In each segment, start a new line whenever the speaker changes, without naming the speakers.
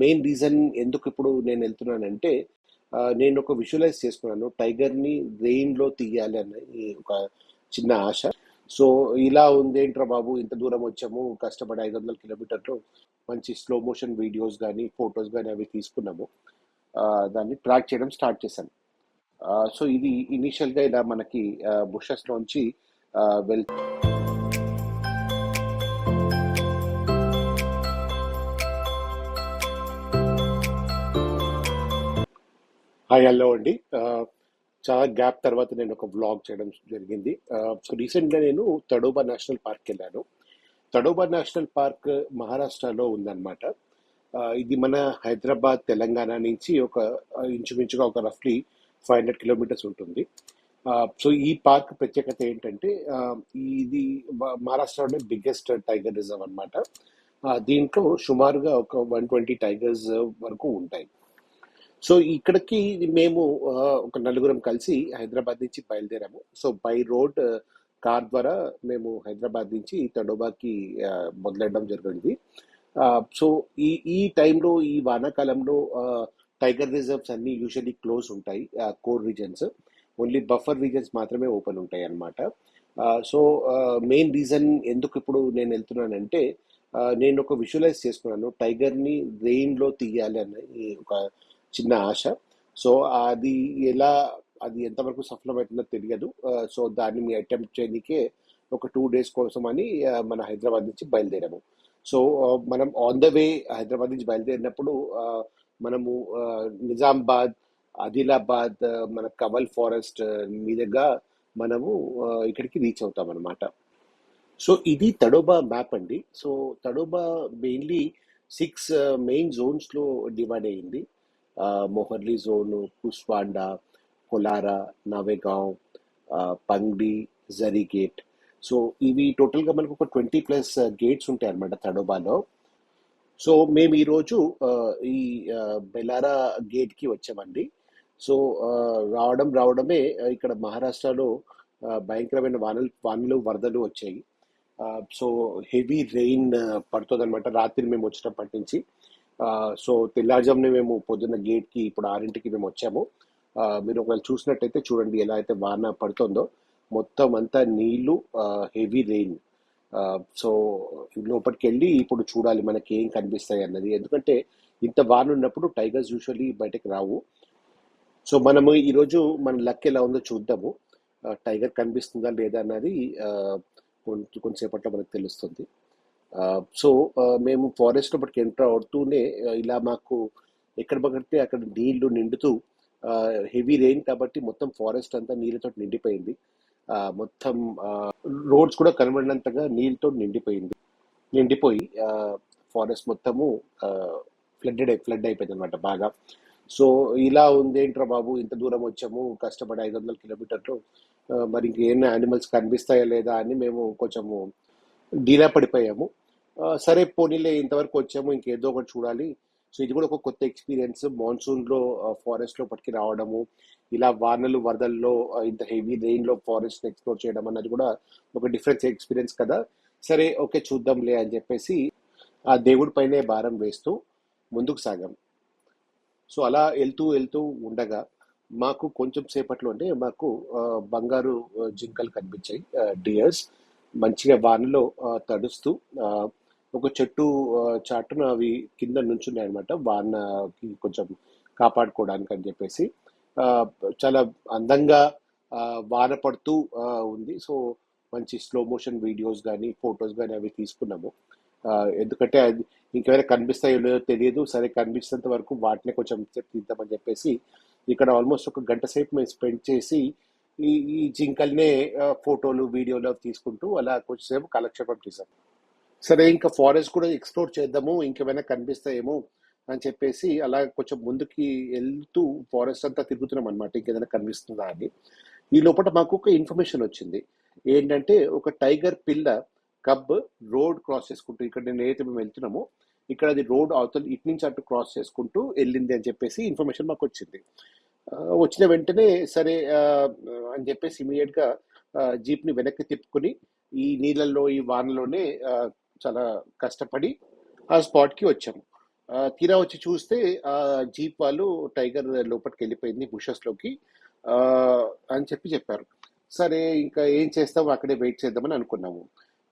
Main reason ఎందుకు ఇప్పుడు నేను వెళ్తున్నానంటే నేను ఒక విజువలైజ్ చేసుకున్నాను టైగర్ని రెయిన్లో తీయాలి అన్న ఈ ఒక చిన్న ఆశ. సో ఇలా ఉందేంట్రా బాబు, ఇంత దూరం వచ్చాము కష్టపడి 500 కిలోమీటర్లు, మంచి స్లో మోషన్ వీడియోస్ కానీ ఫొటోస్ కానీ అవి తీసుకున్నాము. దాన్ని ట్రాక్ చేయడం స్టార్ట్ చేశాను. సో ఇది ఇనీషియల్గా ఇలా మనకి బుషెస్లోంచి వెల్. హాయ్, హలో అండి. చాలా గ్యాప్ తర్వాత నేను ఒక వ్లాగ్ చేయడం జరిగింది. సో రీసెంట్గా నేను తడోబా నేషనల్ పార్క్ వెళ్ళాను. తడోబా నేషనల్ పార్క్ మహారాష్ట్రలో ఉందన్నమాట. ఇది మన హైదరాబాద్ తెలంగాణ నుంచి ఒక ఇంచుమించుగా ఒక రఫ్లీ 500 కిలోమీటర్స్ ఉంటుంది. సో ఈ పార్క్ ప్రత్యేకత ఏంటంటే ఇది మహారాష్ట్రలోనే బిగ్గెస్ట్ టైగర్ రిజర్వ్ అనమాట. దీంట్లో సుమారుగా ఒక 120 టైగర్స్ వరకు ఉంటాయి. సో ఇక్కడికి మేము ఒక నలుగురం కలిసి హైదరాబాద్ నుంచి బయలుదేరాము. సో బై రోడ్ కార్ ద్వారా మేము హైదరాబాద్ నుంచి తడోబాకి మొదలెడడం జరిగింది. సో ఈ టైంలో, ఈ వానాకాలంలో టైగర్ రిజర్వ్స్ అన్ని యూజువల్లీ క్లోజ్ ఉంటాయి. Core reasons, only buffer reasons మాత్రమే ఓపెన్ ఉంటాయి అన్నమాట. సో మెయిన్ రీజన్ ఎందుకు ఇప్పుడు నేను వెళ్తున్నానంటే నేను ఒక విజువలైజ్ చేసుకున్నాను టైగర్ని రెయిన్లో తీయాలి అన్న ఈ ఒక చిన్న ఆశ. సో అది ఎంతవరకు సఫలమవుతుందో తెలియదు. సో దాన్ని మీ అటెంప్ట్ చేయడానికే ఒక 2 days కోసం అని మన హైదరాబాద్ నుంచి బయలుదేరాము. సో మనం ఆన్ ద వే హైదరాబాద్ నుంచి బయలుదేరినప్పుడు మనము నిజామాబాద్, ఆదిలాబాద్, మన కవల్ ఫారెస్ట్ మీదుగా మనము ఇక్కడికి రీచ్ అవుతాం అనమాట. సో ఇది తడోబా మ్యాప్ అండి. సో తడోబా మెయిన్లీ 6 మెయిన్ జోన్స్లో డివైడ్ అయ్యింది. Moharli zone, Kuswanda, Kolara, Navegaon, Pangdi, Zari gate. So ఇవి టోటల్గా మనకు ఒక 20+ గేట్స్ ఉంటాయి అన్నమాట తడోబాలో. సో మేము ఈరోజు ఈ బెలారా గేట్కి వచ్చామండి. సో రావడమే ఇక్కడ మహారాష్ట్రలో భయంకరమైన వానలు వరదలు వచ్చాయి. సో హెవీ రెయిన్ పడుతుంది అనమాట రాత్రి మేము వచ్చినప్పటి నుంచి. సో తెల్లారుజామునే మేము పొద్దున్న గేట్కి ఇప్పుడు 6ంటికి మేము వచ్చాము. మీరు ఒకవేళ చూసినట్టయితే చూడండి ఎలా అయితే వాన పడుతుందో, మొత్తం అంతా నీళ్లు, హెవీ రెయిన్. సో లోపలికి వెళ్ళి ఇప్పుడు చూడాలి మనకి ఏం కనిపిస్తాయి అన్నది. ఎందుకంటే ఇంత వాన ఉన్నప్పుడు టైగర్స్ యూజువల్లీ బయటకు రావు. సో మనము ఈరోజు మన లక్ ఎలా ఉందో చూద్దాము. టైగర్ కనిపిస్తుందా లేదా అన్నది కొంతసేపట్లో మనకు తెలుస్తుంది. సో మేము ఫారెస్ట్ లోపలికి ఎంటర్ అవుతూనే ఇలా మాకు ఎక్కడ పడితే అక్కడ నీళ్లు నిండుతూ, హెవీ రెయిన్ కాబట్టి మొత్తం ఫారెస్ట్ అంతా నీళ్ళతో నిండిపోయింది. మొత్తం రోడ్స్ కూడా కనబడినంతగా నీళ్ళతో నిండిపోయి ఫారెస్ట్ మొత్తము ఫ్లడ్ అయిపోయింది అనమాట బాగా. సో ఇలా ఉందేంట్రా బాబు, ఇంత దూరం వచ్చాము కష్టపడి 500 కిలోమీటర్లు, మరి ఇంకేమైనా యానిమల్స్ కనిపిస్తాయా లేదా అని మేము కొంచెము డీలా పడిపోయాము. సరే పోనీలే, ఇంతవరకు వచ్చాము, ఇంకేదో ఒకటి చూడాలి. సో ఇది కూడా ఒక కొత్త ఎక్స్పీరియన్స్. మాన్సూన్లో ఫారెస్ట్లో పట్టుకి రావడము, ఇలా వానలు వరదల్లో ఇంత హెవీ రెయిన్లో ఫారెస్ట్ ఎక్స్ప్లోర్ చేయడం అన్నది కూడా ఒక డిఫరెంట్ ఎక్స్పీరియన్స్ కదా. సరే ఓకే చూద్దాంలే అని చెప్పేసి ఆ దేవుడి పైనే భారం వేస్తూ ముందుకు సాగాం. సో అలా వెళ్తూ ఉండగా మాకు కొంచెం సేపట్లో అంటే మాకు బంగారు జింకలు కనిపించాయి, డియర్స్, మంచిగా వానలో తడుస్తూ ఒక చెట్టు చాటున అవి కింద నుంచున్నాయి అనమాట, వానకి కొంచెం కాపాడుకోవడానికి అని చెప్పేసి. చాలా అందంగా వాన పడుతూ ఉంది. సో మంచి స్లో మోషన్ వీడియోస్ కానీ ఫొటోస్ కానీ అవి తీసుకున్నాము. ఎందుకంటే అది ఇంకెవరైనా కనిపిస్తాయో లేదో తెలియదు. సరే కనిపిస్తున్నంత వరకు వాటినే కొంచెం తీద్దామని చెప్పేసి ఇక్కడ ఆల్మోస్ట్ ఒక గంట సేపు మేము స్పెండ్ చేసి ఈ జింకల్నే ఫోటోలు వీడియోలు తీసుకుంటూ అలా కొంచెంసేపు కాలక్షేపం చేశాం. సరే ఇంకా ఫారెస్ట్ కూడా ఎక్స్ప్లోర్ చేద్దాము, ఇంకేమైనా కనిపిస్తాయేమో అని చెప్పేసి అలా కొంచెం ముందుకి వెళ్తూ ఫారెస్ట్ అంతా తిరుగుతున్నాం అనమాట, ఇంకేదైనా కనిపిస్తుందా అని. ఈ లోపల మాకు ఒక ఇన్ఫర్మేషన్ వచ్చింది. ఏంటంటే ఒక టైగర్ పిల్ల కబ్ రోడ్ క్రాస్ చేసుకుంటూ, ఇక్కడ నేను ఏదైతే మేము వెళ్తున్నామో ఇక్కడ అది రోడ్ అవతల ఇటు నుంచి అటు క్రాస్ చేసుకుంటూ వెళ్ళింది అని చెప్పేసి ఇన్ఫర్మేషన్ మాకు వచ్చింది. వచ్చిన వెంటనే సరే అని చెప్పేసి ఇమీడియట్గా జీప్ని వెనక్కి తిప్పుకుని ఈ నీళ్ళల్లో ఈ వానలోనే చాలా కష్టపడి ఆ స్పాట్కి వచ్చాము. తీరా వచ్చి చూస్తే జీప్ వాళ్ళు టైగర్ లోపలికి వెళ్ళిపోయింది బుషెస్లోకి అని చెప్పారు. సరే ఇంకా ఏం చేస్తాం, అక్కడే వెయిట్ చేద్దామని అనుకున్నాము.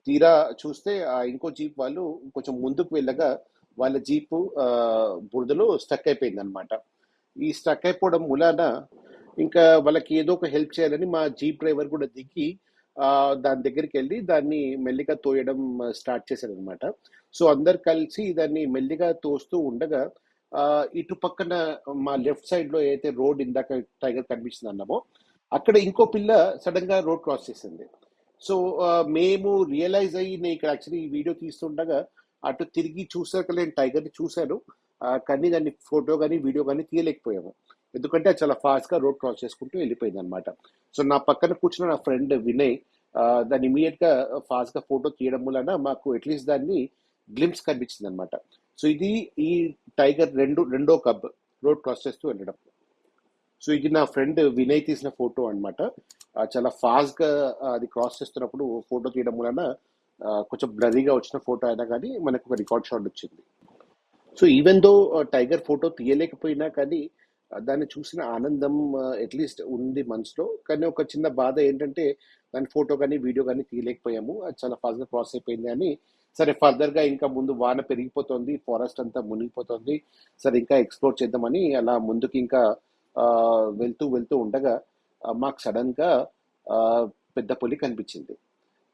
తీరా చూస్తే ఇంకో జీప్ వాళ్ళు కొంచెం ముందుకు వెళ్ళగా వాళ్ళ జీపు బురదలో స్టక్ అయిపోయింది అనమాట. ఈ స్టక్ అయిపోవడం మూలాన ఇంకా వాళ్ళకి ఏదో ఒక హెల్ప్ చేయాలని మా జీప్ డ్రైవర్ కూడా దిగి దాని దగ్గరికి వెళ్ళి దాన్ని మెల్లిగా తోయడం స్టార్ట్ చేశారు అనమాట. సో అందరు కలిసి దాన్ని మెల్లిగా తోస్తూ ఉండగా ఇటు పక్కన మా లెఫ్ట్ సైడ్ లో ఏదైతే రోడ్ ఇందాక టైగర్ కనిపిస్తుంది అన్నామో అక్కడ ఇంకో పిల్ల సడన్ గా రోడ్ క్రాస్ చేసింది. సో మేము రియలైజ్ అయ్యి నేను ఇక్కడ యాక్చువల్లీ ఈ వీడియో తీస్తుండగా అటు తిరిగి చూసాక నేను టైగర్ని చూశాను, కానీ దాన్ని ఫోటో కానీ వీడియో కానీ తీయలేకపోయాము. ఎందుకంటే అది చాలా ఫాస్ట్గా రోడ్ క్రాస్ చేసుకుంటూ వెళ్ళిపోయింది అనమాట. సో నా పక్కన కూర్చున్న నా ఫ్రెండ్ వినయ్ దాన్ని ఇమీడియట్గా ఫాస్ట్గా ఫోటో తీయడం వలన మాకు అట్లీస్ట్ దాన్ని గ్లిమ్స్ కనిపించింది అనమాట. సో ఇది ఈ టైగర్ రెండో కబ్ రోడ్ క్రాస్ చేస్తూ వెళ్ళడం. సో ఇది నా ఫ్రెండ్ వినయ్ తీసిన ఫోటో అనమాట. చాలా ఫాస్ట్గా అది క్రాస్ చేస్తున్నప్పుడు ఫోటో తీయడం వలన కొంచెం బ్లరీగా వచ్చిన ఫోటో అయినా కానీ మనకు ఒక రికార్డ్ షాట్ వచ్చింది. So even though tiger photo తీయలేకపోయినా కానీ దాన్ని చూసిన ఆనందం అట్లీస్ట్ ఉంది మనసులో. కానీ ఒక చిన్న బాధ ఏంటంటే దాని ఫోటో కానీ వీడియో కానీ తీయలేకపోయాము, అది చాలా ఫాస్ట్గా క్రాస్ అయిపోయింది. అని సరే ఫర్దర్గా ఇంకా ముందు వాన పెరిగిపోతుంది, ఫారెస్ట్ అంతా మునిగిపోతుంది, సరే ఇంకా ఎక్స్ప్లోర్ చేద్దామని అలా ముందుకు ఇంకా వెళ్తూ వెళ్తూ ఉండగా మాకు సడన్గా పెద్ద పులి కనిపించింది.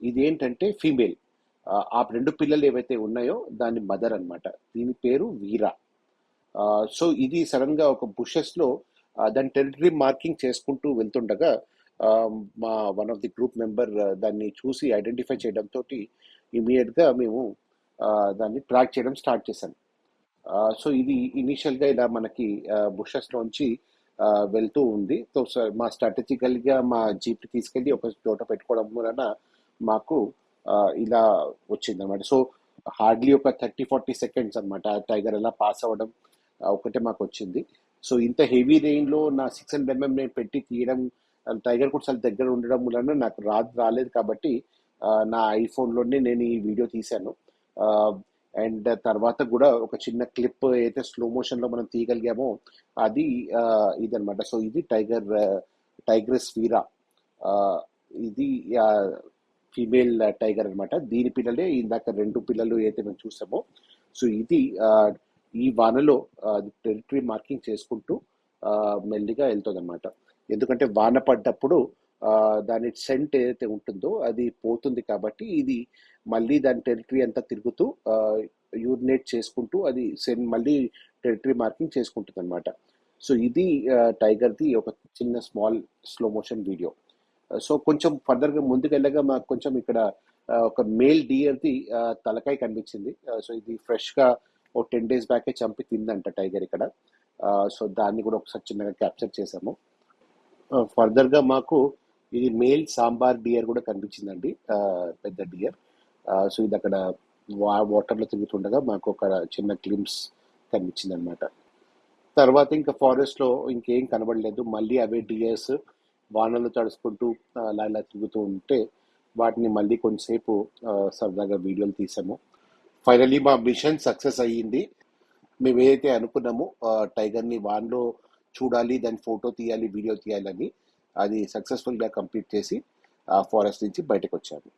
ఇదేంటంటే ఫీమేల్. ఆ రెండు పిల్లలు ఏవైతే ఉన్నాయో దాని మదర్ అనమాట. దీని పేరు వీరా. సో ఇది సడన్ గా ఒక బుషెస్ లో దాని టెరిటరీ మార్కింగ్ చేసుకుంటూ వెళ్తుండగా మా one of the group member దాన్ని చూసి ఐడెంటిఫై చేయడంతో ఇమీడియట్ గా మేము దాన్ని ట్రాక్ చేయడం స్టార్ట్ చేశాం. సో ఇది ఇనీషియల్ గా ఇలా మనకి బుషెస్ లోంచి వెళ్తూ ఉంది. సో మా స్ట్రాటజికల్ గా మా జీప్ తీసుకెళ్లి ఒక చోట పెట్టుకోవడం వలన మాకు ఇలా వచ్చింది అనమాట. సో హార్డ్లీ ఒక 30-40 సెకండ్స్ అనమాట టైగర్ ఎలా పాస్ అవ్వడం ఒకటే మాకు వచ్చింది. సో ఇంత హెవీ రెయిన్ లో నా 600mm నేను పెట్టి తీయడం, టైగర్ కూడా చాలా దగ్గర ఉండడం వలన నాకు రాలేదు కాబట్టి నా ఐఫోన్లోనే నేను ఈ వీడియో తీశాను. అండ్ తర్వాత కూడా ఒక చిన్న క్లిప్ అయితే స్లో మోషన్ లో మనం తీయగలిగామో అది ఇదనమాట. సో ఇది టైగ్రెస్ వీరా. ఇది ఫీమేల్ టైగర్ అనమాట. దీని పిల్లలే ఇందాక రెండు పిల్లలు అయితే మేము చూసామో. సో ఇది ఈ వానలో టెరిటరీ మార్కింగ్ చేసుకుంటూ మెల్లిగా వెళ్తుంది అనమాట. ఎందుకంటే వాన పడ్డప్పుడు దాని సెంట్ ఏదైతే ఉంటుందో అది పోతుంది కాబట్టి ఇది మళ్ళీ దాని టెరిటరీ అంతా తిరుగుతూ యూరినేట్ చేసుకుంటూ అది మళ్ళీ టెరిటరీ మార్కింగ్ చేసుకుంటుంది అనమాట. సో ఇది టైగర్ది ఒక చిన్న small slow motion video. So కొంచెం ఫర్దర్గా ముందుకెళ్ళగా మాకు కొంచెం ఇక్కడ ఒక మేల్ డియర్ది తలకాయ కనిపించింది. సో ఇది ఫ్రెష్గా ఓ 10 days బ్యాకే చంపి తిందంట టైగర్ ఇక్కడ. సో దాన్ని కూడా ఒకసారి చిన్నగా క్యాప్చర్ చేసాము. ఫర్దర్గా మాకు ఇది మేల్ సాంబార్ డియర్ కూడా కనిపించిందండి, పెద్ద డియర్. సో ఇది అక్కడ వాటర్లో తిరుగుతుండగా మాకు ఒక చిన్న గ్లిమ్స్ కనిపించింది అనమాట. తర్వాత ఇంకా ఫారెస్ట్లో ఇంకేం కనబడలేదు. మళ్ళీ అవే డియర్స్ వానలు తడుచుకుంటూ అలా ఇలా తిరుగుతూ ఉంటే వాటిని మళ్ళీ కొంచెంసేపు సరదాగా వీడియోలు తీసాము. ఫైనలీ మా మిషన్ సక్సెస్ అయ్యింది. మేము ఏదైతే అనుకున్నామో టైగర్ని వాన్లో చూడాలి, దాని ఫోటో తీయాలి, వీడియో తీయాలని, అది సక్సెస్ఫుల్గా కంప్లీట్ చేసి ఫారెస్ట్ నుంచి బయటకు వచ్చాము.